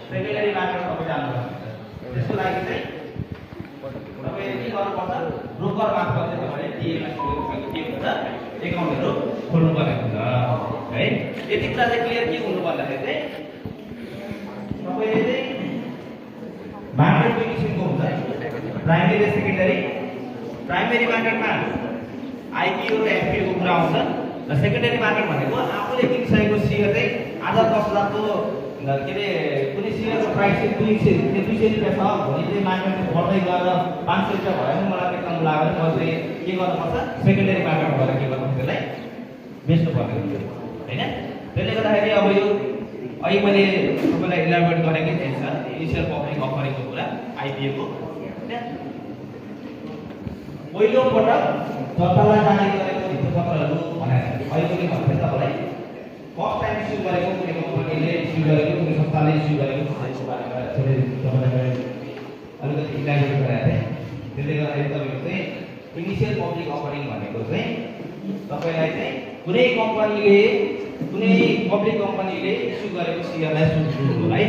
Secondary market तपाईँ जानुपर्छ। त्यसको लागि चाहिँ तपाईँले के गर्नुपर्छ, ब्रोकर मार्फत चाहिँ तपाईँले टिएमएस के हुन्छ एकाउन्टहरू खोल्नुपर्ने हुन्छ है। यति कुरा चाहिँ क्लियर के हुनु भन्दाखेरि चाहिँ तपाईँले चाहिँ मार्केट दुई किसिमको हुन्छ, प्राइमेरी र सेकेन्डरी। प्राइमेरी मार्केटमा आइपिओ र एफपिओको कुरा आउँछ र सेकेन्डरी मार्केट भनेको आफूले किनिसकेको सेयर चाहिँ आज 10,000 को के अरे कुनै सेयरको प्राइस चाहिँ 200 रुपियाँ छ, भोलि चाहिँ मार्केटमा बढ्दै गएर 500 रुपियाँ भयो भने मलाई एकदम लाग्यो भने म चाहिँ के गर्नुपर्छ, सेकेन्डरी मार्केटमा गएर के गर्नुपर्छ, त्यसलाई बेच्नुपर्ने हुन्छ होइन। त्यसले गर्दाखेरि अब यो अहिले मैले तपाईँलाई इलाबोरेट गरेकै थिएँ सर, इनिसियल पब्लिक अफरिङको कुरा आइपिओको। पहिलोपटक जनतालाई जाने गरेको भित्तिपत्रहरू भनेर अहिले के भन्छ तपाईँलाई फर्स्ट टाइम इस्यु गरेको कुनै कम्पनीले इस्यु गरेको कुनै संस्थाले इस्यु गरेको त्यसको बारेमा थोरै तपाईँलाई अलिकति इलाबोरेट गराएको थिएँ। त्यसले गर्दाखेरि तपाईँको चाहिँ इनिसियल पब्लिक अफरिङ भनेको चाहिँ तपाईँलाई चाहिँ कुनै पब्लिक कम्पनीले इस्यु गरेको सेयरलाई सुन्नु है।